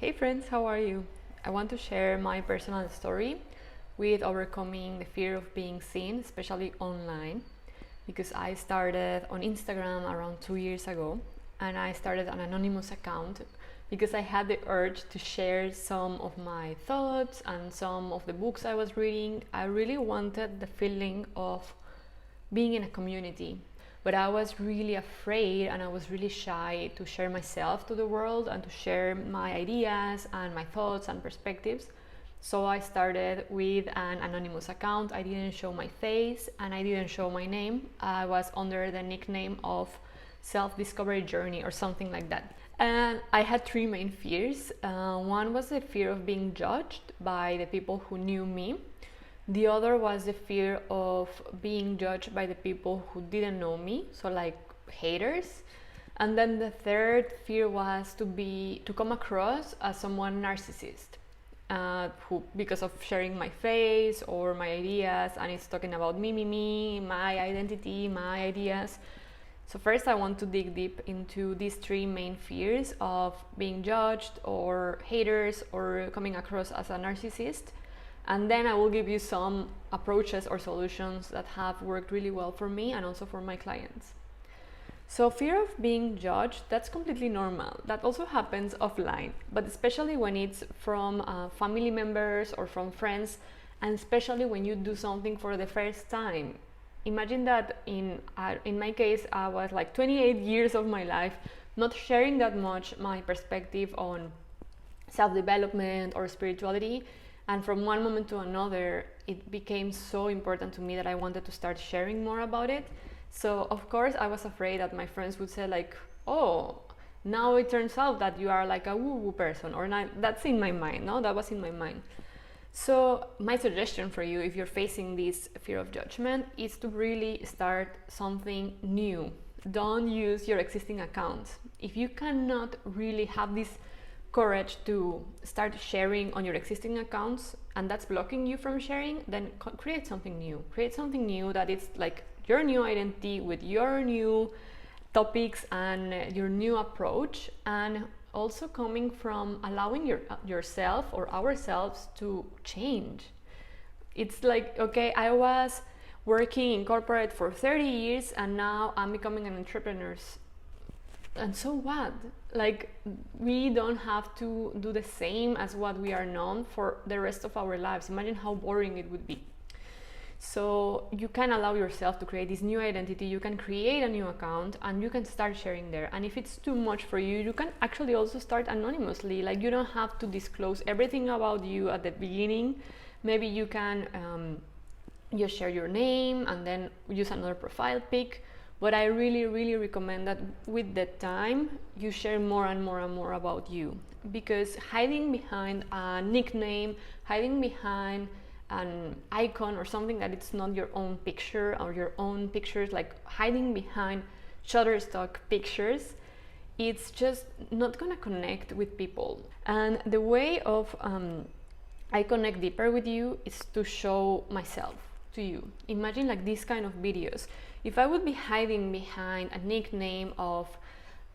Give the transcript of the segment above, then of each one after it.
Hey friends, how are you? I want to share my personal story with overcoming the fear of being seen, especially online, because I started on Instagram around 2 years ago and I started an anonymous account because I had the urge to share some of my thoughts and some of the books I was reading. I really wanted the feeling of being in a community, but I was really afraid and I was really shy to share myself to the world and to share my ideas and my thoughts and perspectives. So I started with an anonymous account. I didn't show my face and I didn't show my name. I was under the nickname of Self-Discovery Journey or something like that. And I had three main fears. One was the fear of being judged by the people who knew me. The other was the fear of being judged by the people who didn't know me, so like haters. And then the third fear was to come across as someone narcissist, who, because of sharing my face or my ideas, and it's talking about me, my identity, my ideas. So first I want to dig deep into these three main fears of being judged or haters or coming across as a narcissist. And then I will give you some approaches or solutions that have worked really well for me and also for my clients. So fear of being judged, that's completely normal. That also happens offline, but especially when it's from family members or from friends, and especially when you do something for the first time. Imagine that in my case, I was like 28 years of my life not sharing that much my perspective on self-development or spirituality. And from one moment to another, it became so important to me that I wanted to start sharing more about it. So of course I was afraid that my friends would say like, oh, now it turns out that you are like a woo-woo person, or not. That's in my mind, no? That was in my mind. So my suggestion for you, if you're facing this fear of judgment, is to really start something new. Don't use your existing accounts. If you cannot really have this courage to start sharing on your existing accounts and that's blocking you from sharing, then create something new. Create something new that it's like your new identity with your new topics and your new approach, and also coming from allowing yourself or ourselves to change. It's like, okay, I was working in corporate for 30 years and now I'm becoming an entrepreneur. And so what? Like, we don't have to do the same as what we are known for the rest of our lives. Imagine how boring it would be. So you can allow yourself to create this new identity. You can create a new account and you can start sharing there. And if it's too much for you, you can actually also start anonymously. Like, you don't have to disclose everything about you at the beginning. Maybe you can just share your name and then use another profile pic. But I really recommend that with the time you share more and more about you, because hiding behind a nickname, hiding behind an icon or something that it's not your own picture or your own pictures, like hiding behind Shutterstock pictures, it's just not gonna connect with people. And the way of I connect deeper with you is to show myself to you. Imagine like these kind of videos. If I would be hiding behind a nickname of,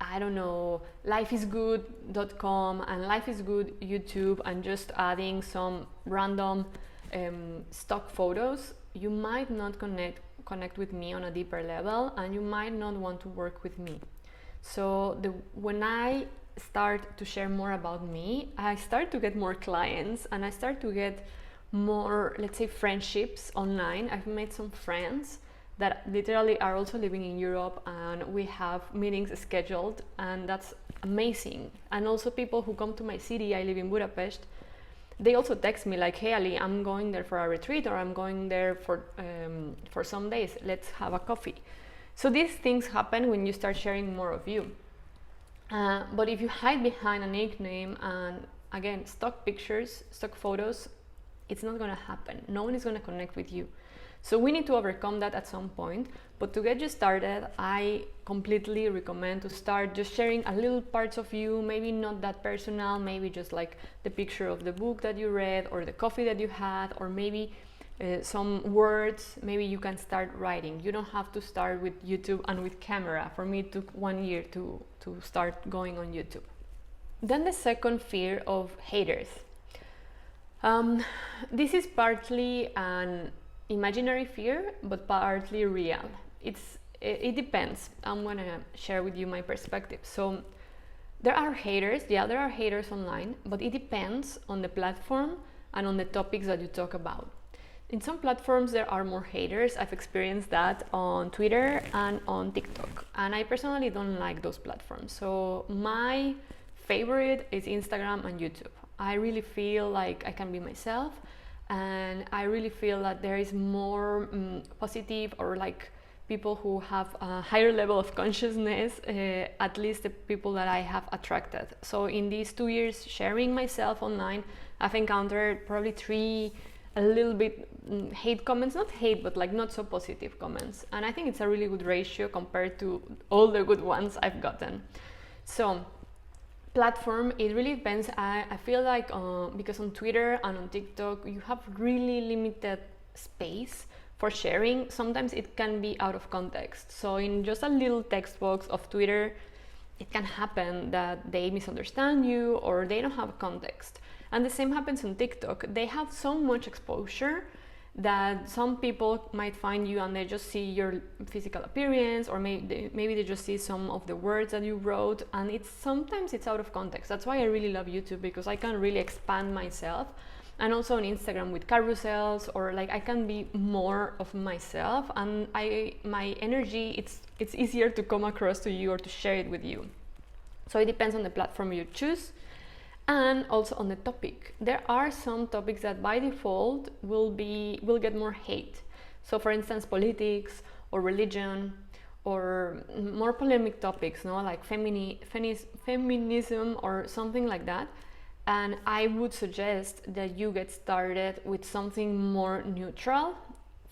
I don't know, lifeisgood.com and lifeisgood YouTube and just adding some random stock photos, you might not connect with me on a deeper level and you might not want to work with me. So when I start to share more about me, I start to get more clients and I start to get more, let's say, friendships online. I've made some friends that literally are also living in Europe and we have meetings scheduled, and that's amazing. And also people who come to my city, I live in Budapest, they also text me like, hey Ali, I'm going there for a retreat, or I'm going there for some days, let's have a coffee. So these things happen when you start sharing more of you. But if you hide behind a nickname and again stock pictures, stock photos, it's not gonna happen. No one is gonna connect with you. So we need to overcome that at some point. But to get you started, I completely recommend to start just sharing a little parts of you, maybe not that personal, maybe just like the picture of the book that you read or the coffee that you had, or maybe some words. Maybe you can start writing. You don't have to start with YouTube and with camera. For me, it took 1 year to start going on YouTube. Then the second fear of haters. This is partly an imaginary fear, but partly real. It depends. I'm gonna share with you my perspective. So there are haters, yeah, there are haters online, but it depends on the platform and on the topics that you talk about. In some platforms there are more haters. I've experienced that on Twitter and on TikTok, and I personally don't like those platforms. So my favorite is Instagram and YouTube. I really feel like I can be myself, and I really feel that there is more positive, or like people who have a higher level of consciousness, at least the people that I have attracted. So in these 2 years sharing myself online, I've encountered probably 3 a little bit hate comments, not hate, but like not so positive comments. And I think it's a really good ratio compared to all the good ones I've gotten. So platform, it really depends. I feel like because on Twitter and on TikTok you have really limited space for sharing. Sometimes it can be out of context. So in just a little text box of Twitter, it can happen that they misunderstand you or they don't have context. And the same happens on TikTok. They have so much exposure that some people might find you and they just see your physical appearance, or maybe they just see some of the words that you wrote, and sometimes it's out of context. That's why I really love YouTube, because I can really expand myself. And also on Instagram with carousels, or like I can be more of myself, and my energy, it's easier to come across to you or to share it with you. So it depends on the platform you choose, and also on the topic. There are some topics that by default will get more hate. So for instance, politics or religion, or more polemic topics, no, like feminism or something like that. And I would suggest that you get started with something more neutral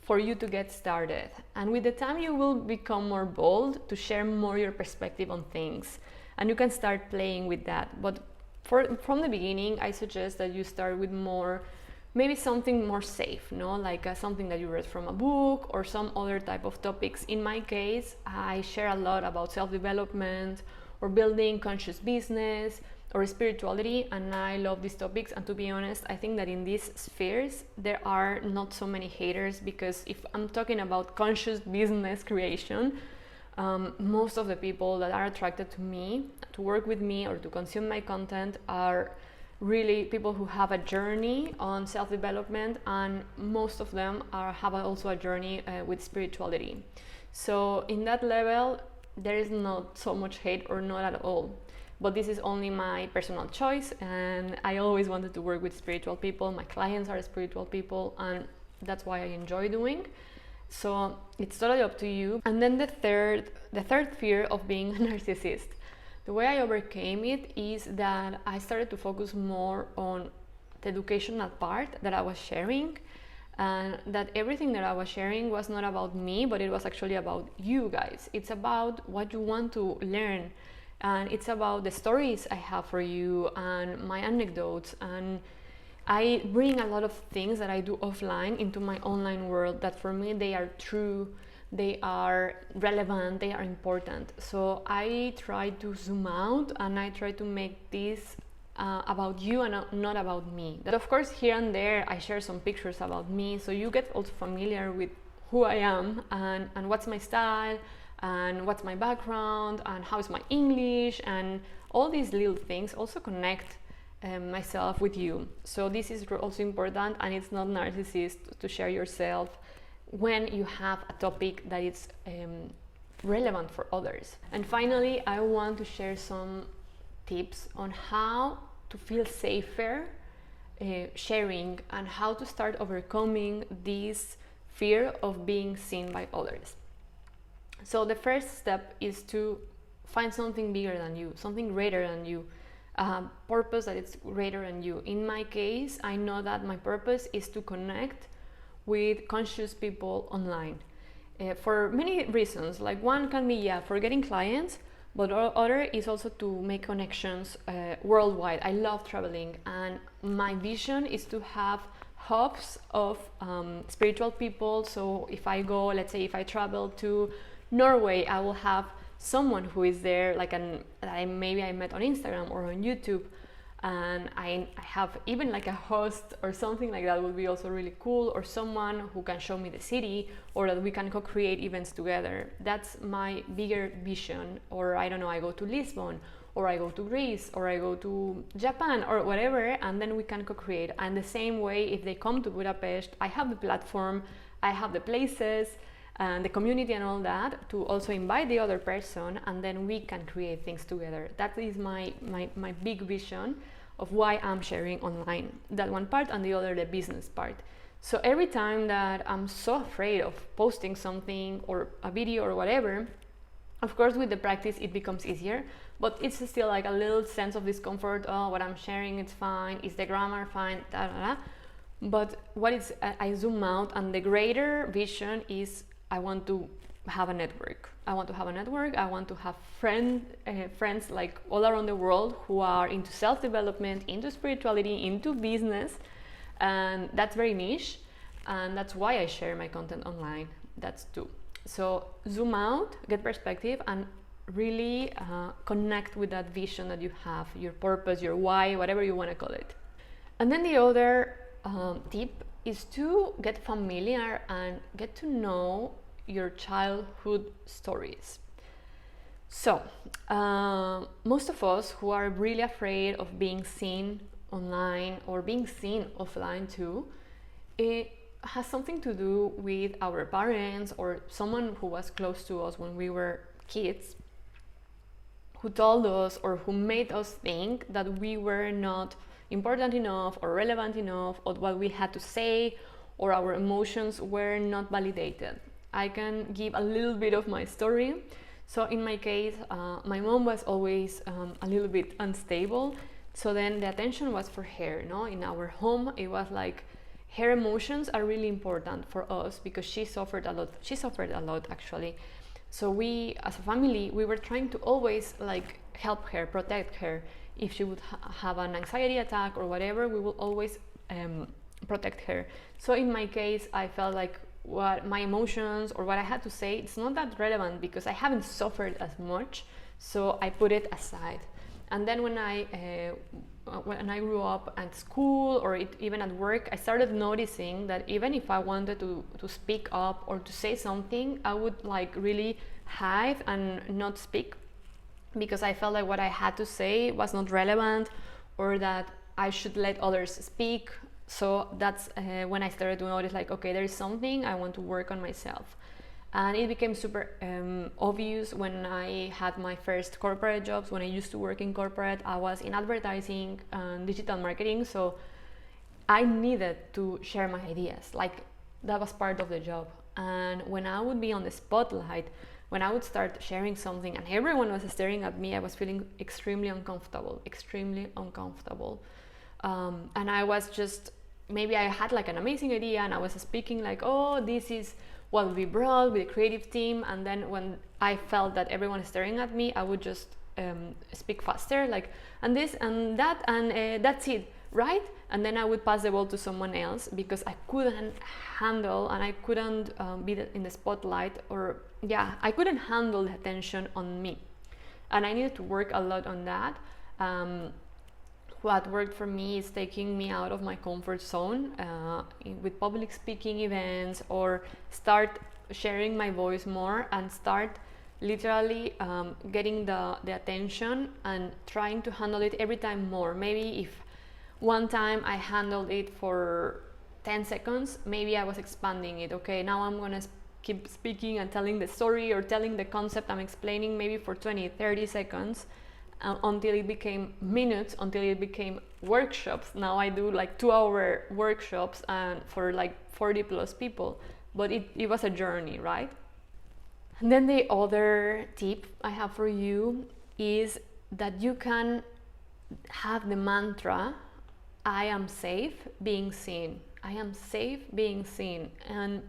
for you to get started. And with the time you will become more bold to share more your perspective on things, and you can start playing with that. But from the beginning, I suggest that you start with maybe something more safe, no? Like something that you read from a book or some other type of topics. In my case, I share a lot about self-development or building conscious business or spirituality, and I love these topics. And to be honest, I think that in these spheres there are not so many haters, because if I'm talking about conscious business creation, most of the people that are attracted to me, to work with me or to consume my content, are really people who have a journey on self-development, and most of them have also a journey with spirituality. So in that level there is not so much hate, or not at all. But this is only my personal choice, and I always wanted to work with spiritual people. My clients are spiritual people, and that's why I enjoy doing. So it's totally up to you. And then the third fear of being a narcissist. The way I overcame it is that I started to focus more on the educational part that I was sharing, and that everything that I was sharing was not about me, but it was actually about you guys. It's about what you want to learn, and it's about the stories I have for you and my anecdotes. And I bring a lot of things that I do offline into my online world, that for me they are true, they are relevant, they are important. So I try to zoom out, and I try to make this about you and not about me. But of course, here and there I share some pictures about me, so you get also familiar with who I am, and what's my style, and what's my background, and how is my English, and all these little things also connect myself with you. So this is also important, and it's not narcissist to share yourself when you have a topic that is relevant for others. And finally, I want to share some tips on how to feel safer sharing, and how to start overcoming this fear of being seen by others. So the first step is to find something bigger than you, something greater than you, a purpose that is greater than you. In my case, I know that my purpose is to connect with conscious people online for many reasons. Like, one can be for getting clients, but other is also to make connections worldwide. I love traveling, and my vision is to have hubs of spiritual people. So if I go, let's say if I travel to Norway, I will have someone who is there, like maybe I met on Instagram or on YouTube, and I have even like a host or something like that would be also really cool, or someone who can show me the city, or that we can co-create events together. That's my bigger vision. Or I don't know, I go to Lisbon, or I go to Greece, or I go to Japan, or whatever, and then we can co-create. And the same way, if they come to Budapest, I have the platform, I have the places and the community and all that to also invite the other person, and then we can create things together. That is my big vision of why I'm sharing online. That one part, and the other, the business part. So every time that I'm so afraid of posting something or a video or whatever, of course with the practice it becomes easier, but it's still like a little sense of discomfort. Oh, what I'm sharing, it's fine, is the grammar fine, da, da, da. But what is, I zoom out, and the greater vision is I want to have a network. I want to have friends like all around the world who are into self-development, into spirituality, into business, and that's very niche, and that's why I share my content online. That's two. So zoom out, get perspective, and really connect with that vision that you have, your purpose, your why, whatever you want to call it. And then the other tip is to get familiar and get to know your childhood stories. So most of us who are really afraid of being seen online or being seen offline too, it has something to do with our parents or someone who was close to us when we were kids, who told us or who made us think that we were not important enough or relevant enough, or what we had to say, or our emotions were not validated. I can give a little bit of my story. So in my case, my mom was always a little bit unstable. So then the attention was for her, no? In our home, it was like her emotions are really important for us because she suffered a lot. She suffered a lot, actually. So we, as a family, we were trying to always like help her, protect her. If she would have an anxiety attack or whatever, we will always protect her. So in my case, I felt like what my emotions or what I had to say, it's not that relevant because I haven't suffered as much, so I put it aside. And then when I grew up at school or even at work, I started noticing that even if I wanted to speak up or to say something, I would like really hide and not speak, because I felt like what I had to say was not relevant, or that I should let others speak. So that's when I started to notice like, okay, there is something I want to work on myself. And it became super obvious when I had my first corporate jobs. When I used to work in corporate, I was in advertising and digital marketing, so I needed to share my ideas. Like, that was part of the job. And when I would be on the spotlight, when I would start sharing something and everyone was staring at me, I was feeling extremely uncomfortable. And I was just, maybe I had like an amazing idea and I was speaking like, oh, this is what we brought with the creative team. And then when I felt that everyone is staring at me, I would just speak faster, like, and this and that, and that's it, right? And then I would pass the ball to someone else because I couldn't handle, and I couldn't be in the spotlight, or yeah, I couldn't handle the attention on me. And I needed to work a lot on that. What worked for me is taking me out of my comfort zone with public speaking events, or start sharing my voice more and start literally getting the attention and trying to handle it every time more. Maybe if one time I handled it for 10 seconds, maybe I was expanding it. Okay, now I'm gonna keep speaking and telling the story or telling the concept I'm explaining maybe for 20-30 seconds. Until it became minutes, until it became workshops. Now I do like 2-hour workshops and for like 40 plus people, but it was a journey, right? And then the other tip I have for you is that you can have the mantra, I am safe being seen. I am safe being seen. And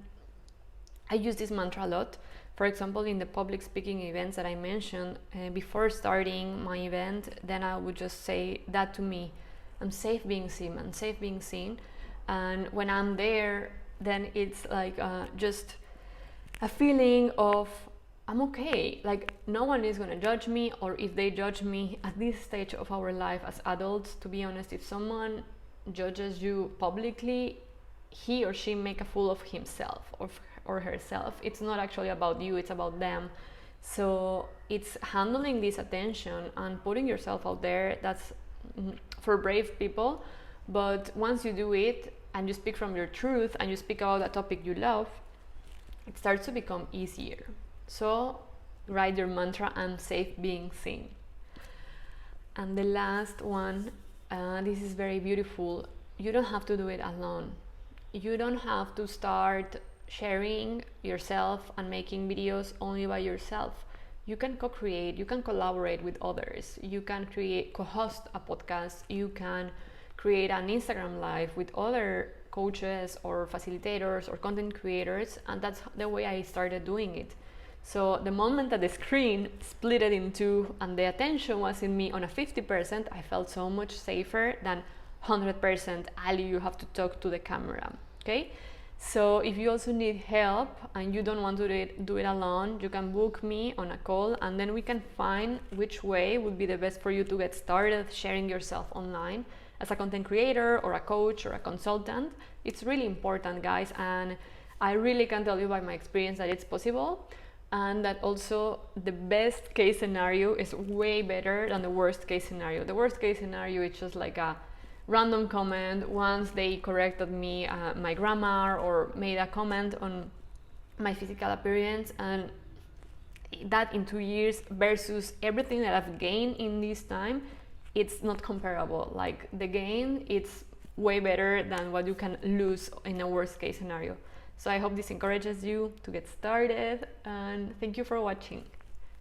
I use this mantra a lot. For example, in the public speaking events that I mentioned, before starting my event, then I would just say that to me. I'm safe being seen, I'm safe being seen. And when I'm there, then it's like just a feeling of I'm okay. Like, no one is gonna judge me, or if they judge me at this stage of our life as adults, to be honest, if someone judges you publicly, he or she make a fool of himself or herself. It's not actually about you, it's about them. So it's handling this attention and putting yourself out there. That's for brave people. But once you do it and you speak from your truth and you speak about a topic you love, it starts to become easier. So write your mantra, I'm safe being seen. And the last one, this is very beautiful. You don't have to do it alone. You don't have to start sharing yourself and making videos only by yourself. You can co-create, you can collaborate with others, you can co-host a podcast, you can create an Instagram live with other coaches or facilitators or content creators, and that's the way I started doing it. So the moment that the screen split it in two and the attention was in me on a 50%, I felt so much safer than 100% Ali, you have to talk to the camera. Okay, so if you also need help and you don't want to do it alone, you can book me on a call, and then we can find which way would be the best for you to get started sharing yourself online as a content creator or a coach or a consultant. It's really important, guys, and I really can tell you by my experience that it's possible, and that also the best case scenario is way better than the worst case scenario. The worst case scenario is just like a random comment once they corrected me, my grammar, or made a comment on my physical appearance, and that in 2 years versus everything that I've gained in this time, it's not comparable. Like, the gain, it's way better than what you can lose in a worst case scenario. So I hope this encourages you to get started, and thank you for watching.